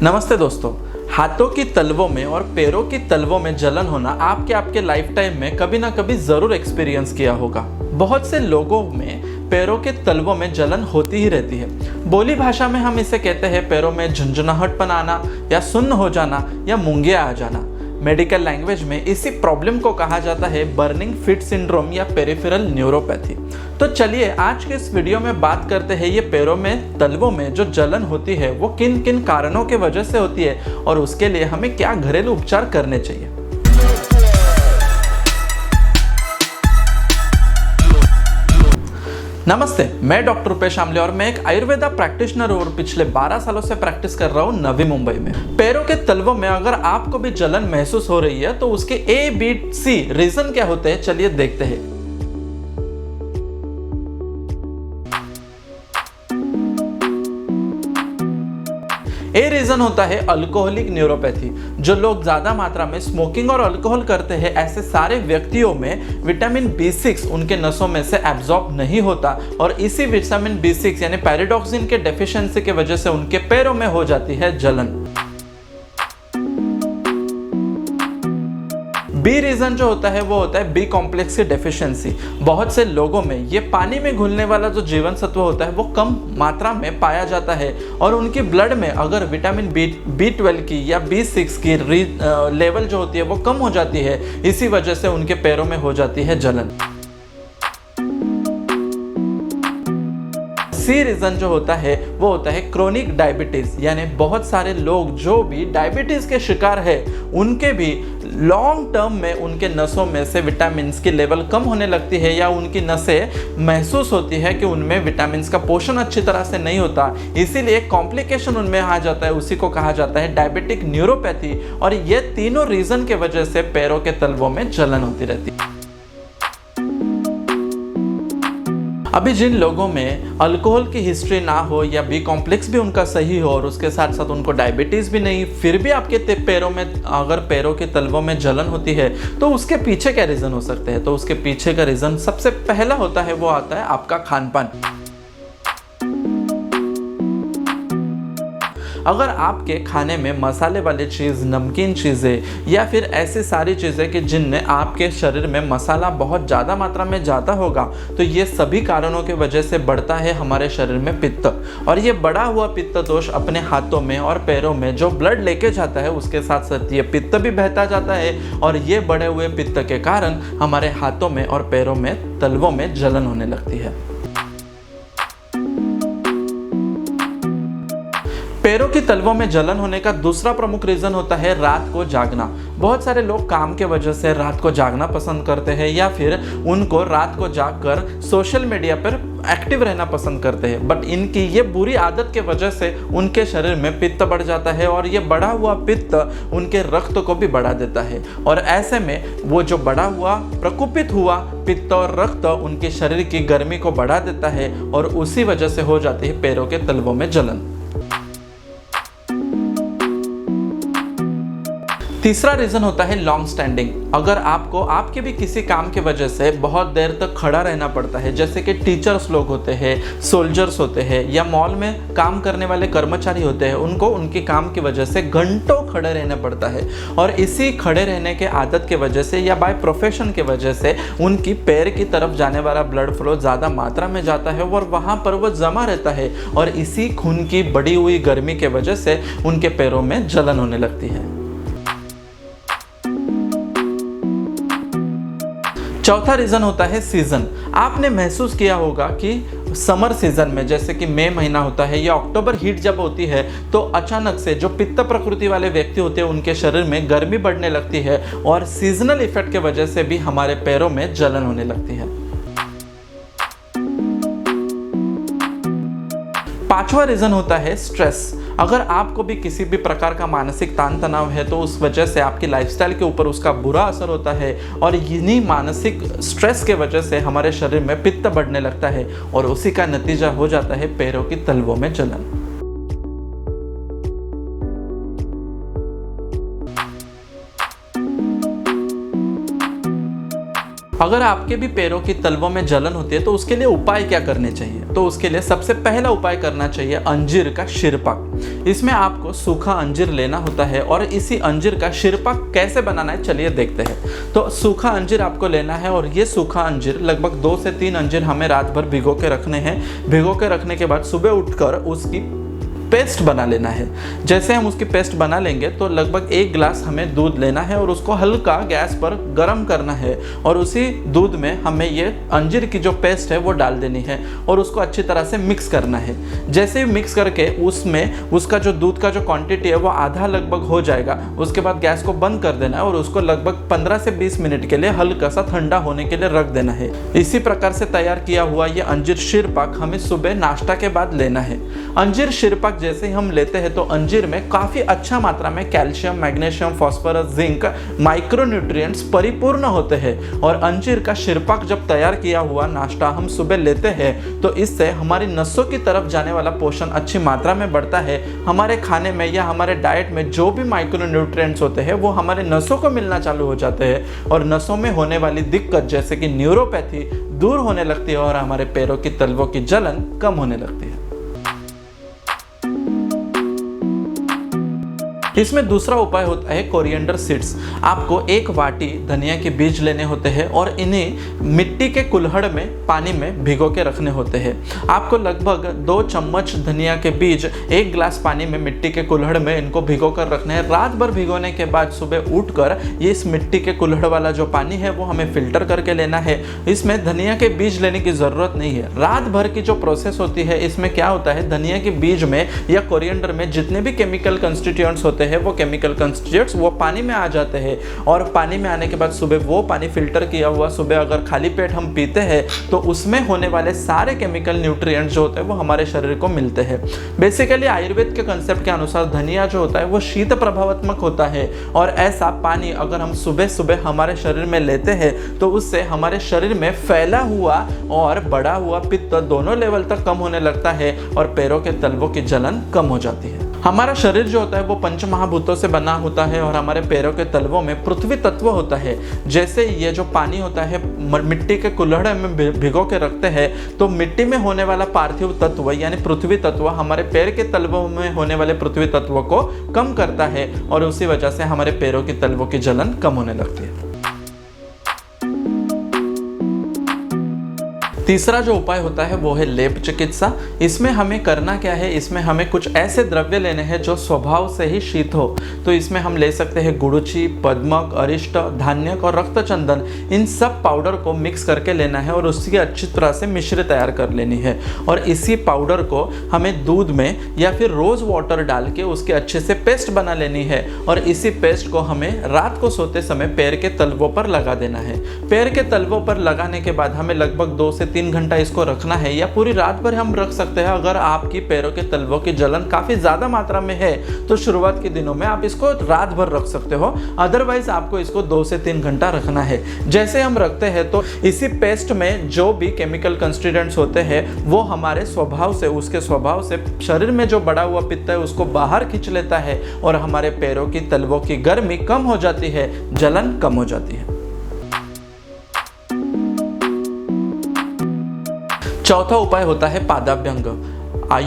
नमस्ते दोस्तों। हाथों की तलवों में और पैरों की तलवों में जलन होना आपके लाइफ टाइम में कभी ना कभी ज़रूर एक्सपीरियंस किया होगा। बहुत से लोगों में पैरों के तलवों में जलन होती ही रहती है। बोली भाषा में हम इसे कहते हैं पैरों में झुंझुनाहटपन आना या सुन्न हो जाना या मूंगें आ जाना। मेडिकल लैंग्वेज में इसी प्रॉब्लम को कहा जाता है बर्निंग फीट सिंड्रोम या पेरिफेरल न्यूरोपैथी। तो चलिए आज के इस वीडियो में बात करते हैं ये पैरों में तलवों में जो जलन होती है वो किन किन कारणों के वजह से होती है और उसके लिए हमें क्या घरेलू उपचार करने चाहिए। नमस्ते, मैं डॉक्टर रुपेश आमले और मैं एक आयुर्वेदा प्रैक्टिशनर और पिछले 12 सालों से प्रैक्टिस कर रहा हूँ नवी मुंबई में। पैरों के तलवों में अगर आपको भी जलन महसूस हो रही है तो उसके ABC रीजन क्या होते हैं, चलिए देखते हैं। ए रीजन होता है अल्कोहलिक न्यूरोपैथी। जो लोग ज्यादा मात्रा में स्मोकिंग और अल्कोहल करते हैं ऐसे सारे व्यक्तियों में विटामिन B6 उनके नसों में से एब्जॉर्ब नहीं होता और इसी विटामिन B6 यानी पैराडॉक्सिन के डेफिशिएंसी की वजह से उनके पैरों में हो जाती है जलन। बी रीजन जो होता है वो होता है बी कॉम्प्लेक्स की डेफिशिएंसी। बहुत से लोगों में ये पानी में घुलने वाला जो जीवन सत्व होता है वो कम मात्रा में पाया जाता है और उनकी ब्लड में अगर विटामिन B12 की या B6 की लेवल जो होती है वो कम हो जाती है, इसी वजह से उनके पैरों में हो जाती है जलन। सी रीजन जो होता है वो होता है क्रोनिक डायबिटीज, यानी बहुत सारे लोग जो भी डायबिटीज के शिकार है उनके भी लॉन्ग टर्म में उनके नसों में से विटामिन्स की लेवल कम होने लगती है या उनकी नसें महसूस होती है कि उनमें विटामिन्स का पोषण अच्छी तरह से नहीं होता, इसीलिए कॉम्प्लिकेशन उनमें आ जाता है। उसी को कहा जाता है डायबिटिक न्यूरोपैथी और ये तीनों रीजन के वजह से पैरों के तलवों में जलन होती रहती है। अभी जिन लोगों में अल्कोहल की हिस्ट्री ना हो या बी कॉम्प्लेक्स भी उनका सही हो और उसके साथ साथ उनको डायबिटीज़ भी नहीं, फिर भी आपके पैरों में अगर पैरों के तलवों में जलन होती है तो उसके पीछे क्या रीज़न हो सकते हैं। तो उसके पीछे का रीज़न सबसे पहला होता है वो आता है आपका खान पान। अगर आपके खाने में मसाले वाली चीज़, नमकीन चीज़ें या फिर ऐसी सारी चीज़ें कि जिनमें आपके शरीर में मसाला बहुत ज़्यादा मात्रा में जाता होगा, तो ये सभी कारणों की वजह से बढ़ता है हमारे शरीर में पित्त। और ये बढ़ा हुआ पित्त दोष अपने हाथों में और पैरों में जो ब्लड लेके जाता है उसके साथ साथ ये पित्त भी बहता जाता है और ये बढ़े हुए पित्त के कारण हमारे हाथों में और पैरों में तलवों में जलन होने लगती है। पैरों की तलवों में जलन होने का दूसरा प्रमुख रीजन होता है रात को जागना। बहुत सारे लोग काम के वजह से रात को जागना पसंद करते हैं या फिर उनको रात को जागकर सोशल मीडिया पर एक्टिव रहना पसंद करते हैं, बट इनकी ये बुरी आदत के वजह से उनके शरीर में पित्त बढ़ जाता है और ये बढ़ा हुआ पित्त उनके रक्त को भी बढ़ा देता है और ऐसे में वो जो बढ़ा हुआ प्रकोपित हुआ पित्त और रक्त उनके शरीर की गर्मी को बढ़ा देता है और उसी वजह से हो जाती है पैरों के तलवों में जलन। तीसरा रीजन होता है लॉन्ग स्टैंडिंग। अगर आपको आपके भी किसी काम की वजह से बहुत देर तक खड़ा रहना पड़ता है, जैसे कि टीचर्स लोग होते हैं, सोल्जर्स होते हैं या मॉल में काम करने वाले कर्मचारी होते हैं, उनको उनके काम की वजह से घंटों खड़े रहना पड़ता है और इसी खड़े रहने के आदत के वजह से या बाय प्रोफेशन के वजह से उनकी पैर की तरफ जाने वाला ब्लड फ्लो ज़्यादा मात्रा में जाता है और वहाँ पर वो जमा रहता है और इसी खून की बढ़ी हुई गर्मी के वजह से उनके पैरों में जलन होने लगती है। चौथा रीजन होता है सीजन। आपने महसूस किया होगा कि समर सीजन में जैसे कि मई महीना होता है या अक्टूबर हीट जब होती है तो अचानक से जो पित्त प्रकृति वाले व्यक्ति होते हैं उनके शरीर में गर्मी बढ़ने लगती है और सीजनल इफेक्ट के वजह से भी हमारे पैरों में जलन होने लगती है। पांचवा रीजन होता है स्ट्रेस। अगर आपको भी किसी भी प्रकार का मानसिक तान तनाव है तो उस वजह से आपकी लाइफस्टाइल के ऊपर उसका बुरा असर होता है और इन्हीं मानसिक स्ट्रेस के वजह से हमारे शरीर में पित्त बढ़ने लगता है और उसी का नतीजा हो जाता है पैरों की तलवों में जलन। अगर आपके भी पैरों की तलवों में जलन होती है तो उसके लिए उपाय क्या करने चाहिए? तो उसके लिए सबसे पहला उपाय करना चाहिए अंजीर का शिरपाक। इसमें आपको सूखा अंजीर लेना होता है और इसी अंजीर का शिरपाक कैसे बनाना है चलिए देखते हैं। तो सूखा अंजीर आपको लेना है और ये सूखा अंजीर लगभग 2 से 3 अंजीर हमें रात भर भिगो के रखने हैं। भिगो के रखने के बाद सुबह उठकर उसकी पेस्ट बना लेना है। जैसे हम उसकी पेस्ट बना लेंगे तो लगभग 1 गिलास हमें दूध लेना है और उसको हल्का गैस पर गर्म करना है और उसी दूध में हमें ये अंजीर की जो पेस्ट है वो डाल देनी है और उसको अच्छी तरह से मिक्स करना है। जैसे ही मिक्स करके उसमें उसका जो दूध का जो क्वांटिटी है वो आधा लगभग हो जाएगा, उसके बाद गैस को बंद कर देना है और उसको लगभग 15 से 20 मिनट के लिए हल्का सा ठंडा होने के लिए रख देना है। इसी प्रकार से तैयार किया हुआ ये अंजीर शिरपाक हमें सुबह नाश्ता के बाद लेना है। अंजीर शिरपाक जैसे ही हम लेते हैं तो अंजीर में काफ़ी अच्छा मात्रा में calcium, magnesium, phosphorus, zinc, micronutrients परिपूर्ण होते हैं और अंजीर का शिरपाक जब तैयार किया हुआ नाश्ता हम सुबह लेते हैं तो इससे हमारी नसों की तरफ जाने वाला पोषण अच्छी मात्रा में बढ़ता है। हमारे खाने में या हमारे डाइट में जो भी माइक्रोन्यूट्रिएंट्स होते हैं वो हमारे नसों को मिलना चालू हो जाते हैं और नसों में होने वाली दिक्कत जैसे कि न्यूरोपैथी दूर होने लगती है और हमारे पैरों की तलवों की जलन कम होने लगती है। इसमें दूसरा उपाय होता है कोरिएंडर सीड्स। आपको 1 वाटी धनिया के बीज लेने होते हैं और इन्हें मिट्टी के कुल्हड़ में पानी में भिगो के रखने होते हैं। आपको लगभग 2 चम्मच धनिया के बीज 1 गिलास पानी में मिट्टी के कुल्हड़ में इनको भिगो कर रखने हैं। रात भर भिगोने के बाद सुबह उठकर ये इस मिट्टी के कुल्हड़ वाला जो पानी है वो हमें फिल्टर करके लेना है। इसमें धनिया के बीज लेने की ज़रूरत नहीं है। रात भर की जो प्रोसेस होती है इसमें क्या होता है, धनिया के बीज में या कोरिएंडर में जितने भी केमिकल कंस्टिट्यूएंट्स होते हैं वो केमिकल कंस्टिट्यूएंट्स वो पानी में आ जाते हैं और पानी में आने के बाद सुबह वो पानी फिल्टर किया हुआ सुबह अगर खाली पेट हम पीते हैं तो उसमें होने वाले सारे केमिकल न्यूट्रिएंट्स जो होते हैं वो हमारे शरीर को मिलते हैं। बेसिकली आयुर्वेद के कंसेप्ट के अनुसार धनिया जो होता है वो शीत प्रभावात्मक होता है और ऐसा पानी अगर हम सुबह सुबह हमारे शरीर में लेते हैं तो उससे हमारे शरीर में फैला हुआ और बढ़ा हुआ पित्त दोनों लेवल तक कम होने लगता है और पैरों के तलवों की जलन कम हो जाती है। हमारा शरीर जो होता है वो पंच महाभूतों से बना होता है और हमारे पैरों के तलवों में पृथ्वी तत्व होता है। जैसे ये जो पानी होता है मिट्टी के कुल्हड़ में भिगो के रखते हैं तो मिट्टी में होने वाला पार्थिव तत्व यानी पृथ्वी तत्व हमारे पैर के तलवों में होने वाले पृथ्वी तत्वों को कम करता है और उसी वजह से हमारे पैरों की तलवों की जलन कम होने लगती है। तीसरा जो उपाय होता है वो है लेप चिकित्सा। इसमें हमें करना क्या है, इसमें हमें कुछ ऐसे द्रव्य लेने हैं जो स्वभाव से ही शीत हो। तो इसमें हम ले सकते हैं गुड़ुचि, पद्मक, अरिष्ट, धान्यक और रक्तचंदन। इन सब पाउडर को मिक्स करके लेना है और उसकी अच्छी तरह से मिश्री तैयार कर लेनी है और इसी पाउडर को हमें दूध में या फिर रोज़ वाटर डाल के उसके अच्छे से पेस्ट बना लेनी है और इसी पेस्ट को हमें रात को सोते समय पैर के तलवों पर लगा देना है। पैर के तलवों पर लगाने के बाद हमें लगभग 2 से 3 घंटा इसको रखना है या पूरी रात भर हम रख सकते हैं। अगर आपकी पैरों के तलवों की जलन काफ़ी ज़्यादा मात्रा में है तो शुरुआत के दिनों में आप इसको रात भर रख सकते हो, अदरवाइज आपको इसको 2 से 3 घंटा रखना है। जैसे हम रखते हैं तो इसी पेस्ट में जो भी केमिकल कंस्टिट्यूएंट्स होते हैं वो हमारे स्वभाव से उसके स्वभाव से शरीर में जो बड़ा हुआ पित्त है उसको बाहर खींच लेता है और हमारे पैरों की तलवों की गर्मी कम हो जाती है, जलन कम हो जाती है। चौथा उपाय होता है पादाभ्यंग।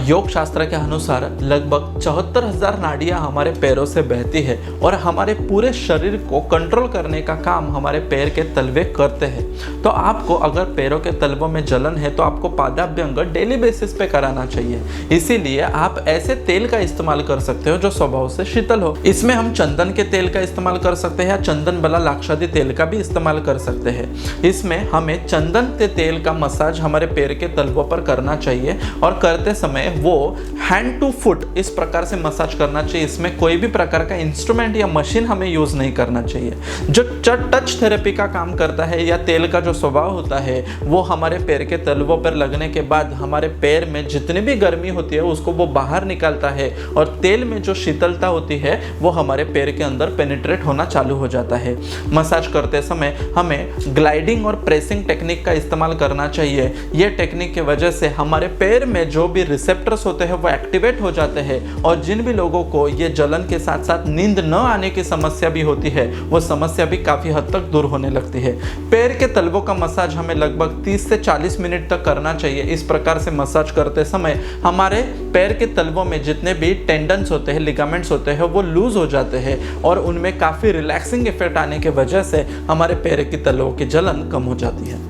योग शास्त्र के अनुसार लगभग 74,000 नाड़ियाँ हमारे पैरों से बहती है और हमारे पूरे शरीर को कंट्रोल करने का काम हमारे पैर के तलवे करते हैं। तो आपको अगर पैरों के तलवों में जलन है तो आपको पादाभ्यंग डेली बेसिस पे कराना चाहिए। इसीलिए आप ऐसे तेल का इस्तेमाल कर सकते हो जो स्वभाव से शीतल हो। इसमें हम चंदन के तेल का इस्तेमाल कर सकते हैं या चंदन बला लाक्षादी तेल का भी इस्तेमाल कर सकते हैं। इसमें हमें चंदन के तेल का मसाज हमारे पैर के तलवों पर करना चाहिए और करते समय वो हैंड टू फुट इस प्रकार से मसाज करना चाहिए। इसमें कोई भी प्रकार का इंस्ट्रूमेंट या मशीन हमें यूज नहीं करना चाहिए। जो टच थेरेपी का काम करता है या तेल का जो स्वभाव होता है वो हमारे पैर के तलवों पर लगने के बाद हमारे पैर में जितनी भी गर्मी होती है उसको वो बाहर निकालता है और तेल में जो शीतलता होती है वो हमारे पैर के अंदर पेनिट्रेट होना चालू हो जाता है। मसाज करते समय हमें ग्लाइडिंग और प्रेसिंग टेक्निक का इस्तेमाल करना चाहिए। ये टेक्निक की वजह से हमारे पैर में जो भी रिसेप्टर्स होते हैं वो एक्टिवेट हो जाते हैं, और जिन भी लोगों को ये जलन के साथ साथ नींद न आने की समस्या भी होती है वो समस्या भी काफ़ी हद तक दूर होने लगती है। पैर के तलवों का मसाज हमें लगभग 30 से 40 मिनट तक करना चाहिए। इस प्रकार से मसाज करते समय हमारे पैर के तलवों में जितने भी टेंडन्स होते हैं, लिगामेंट्स होते हैं, वो लूज हो जाते हैं और उनमें काफ़ी रिलैक्सिंग इफेक्ट आने की वजह से हमारे पैर की तलवों की जलन कम हो जाती है।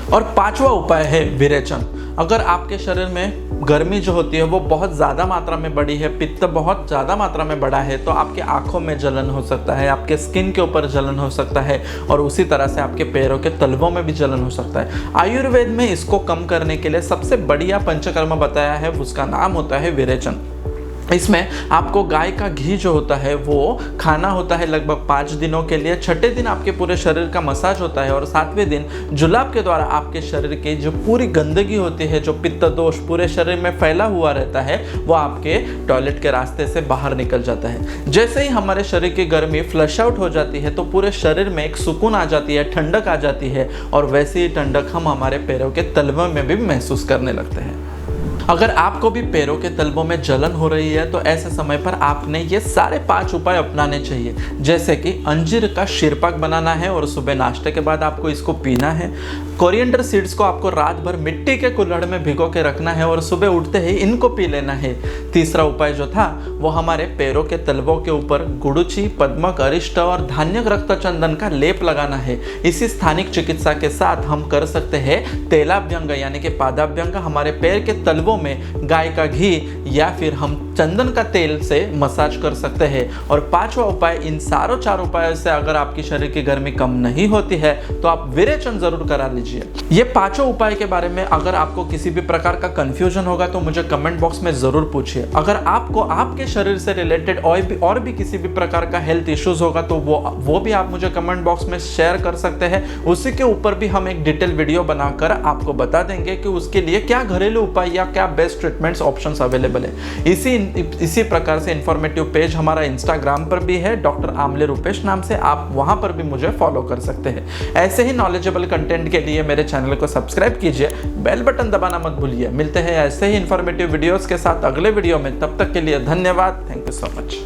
और पांचवा उपाय है विरेचन। अगर आपके शरीर में गर्मी जो होती है वो बहुत ज़्यादा मात्रा में बढ़ी है, पित्त बहुत ज़्यादा मात्रा में बढ़ा है, तो आपके आंखों में जलन हो सकता है, आपके स्किन के ऊपर जलन हो सकता है, और उसी तरह से आपके पैरों के तलवों में भी जलन हो सकता है। आयुर्वेद में इसको कम करने के लिए सबसे बढ़िया पंचकर्म बताया है, उसका नाम होता है विरेचन। इसमें आपको गाय का घी जो होता है वो खाना होता है लगभग 5 दिनों के लिए। छठे दिन आपके पूरे शरीर का मसाज होता है, और 7वें दिन जुलाब के द्वारा आपके शरीर की जो पूरी गंदगी होती है, जो पित्त दोष पूरे शरीर में फैला हुआ रहता है, वो आपके टॉयलेट के रास्ते से बाहर निकल जाता है। जैसे ही हमारे शरीर की गर्मी फ्लश आउट हो जाती है तो पूरे शरीर में एक सुकून आ जाती है, ठंडक आ जाती है, और वैसे ही ठंडक हम हमारे पैरों के तलवों में भी महसूस करने लगते हैं। अगर आपको भी पैरों के तलवों में जलन हो रही है तो ऐसे समय पर आपने ये सारे 5 उपाय अपनाने चाहिए, जैसे कि अंजीर का शीरपाक बनाना है और सुबह नाश्ते के बाद आपको इसको पीना है। कोरिएंडर सीड्स को आपको रात भर मिट्टी के कुल्हड़ में भिगो के रखना है और सुबह उठते ही इनको पी लेना है। तीसरा उपाय जो था वो हमारे पैरों के तलवों के ऊपर गुड़ुचि, पद्मक, अरिष्ट और धान्यक रक्त चंदन का लेप लगाना है। इसी स्थानिक चिकित्सा के साथ हम कर सकते हैं तेलाभ्यंग यानी कि पादाभ्यंग। हमारे पैर के तलवों में गाय का घी या फिर हम चंदन का तेल से मसाज कर सकते हैं। और 5वां उपाय, इन सारों 4 उपायों से अगर आपकी शरीर की गर्मी कम नहीं होती है तो आप विरेचन जरूर करा लीजिए। ये 5 उपाय के बारे में अगर आपको किसी भी प्रकार का कंफ्यूजन होगा तो मुझे कमेंट बॉक्स में जरूर पूछिए। अगर आपको आपके शरीर से रिलेटेड और भी किसी भी प्रकार का हेल्थ इश्यूज होगा तो वो भी आप मुझे कमेंट बॉक्स में शेयर कर सकते हैं। उसी के ऊपर भी हम एक डिटेल वीडियो बनाकर आपको बता देंगे कि उसके लिए क्या घरेलू उपाय या क्या बेस्ट ट्रीटमेंट्स ऑप्शंस अवेलेबल है। इसी प्रकार से इंफॉर्मेटिव पेज हमारा इंस्टाग्राम पर भी है, डॉक्टर आमले रूपेश नाम से। आप वहां पर भी मुझे फॉलो कर सकते हैं। ऐसे ही नॉलेजेबल कंटेंट के लिए मेरे चैनल को सब्सक्राइब कीजिए, बेल बटन दबाना मत भूलिए। मिलते हैं ऐसे ही इंफॉर्मेटिव वीडियोस के साथ अगले वीडियो में। तब तक के लिए धन्यवाद। Thank you so much.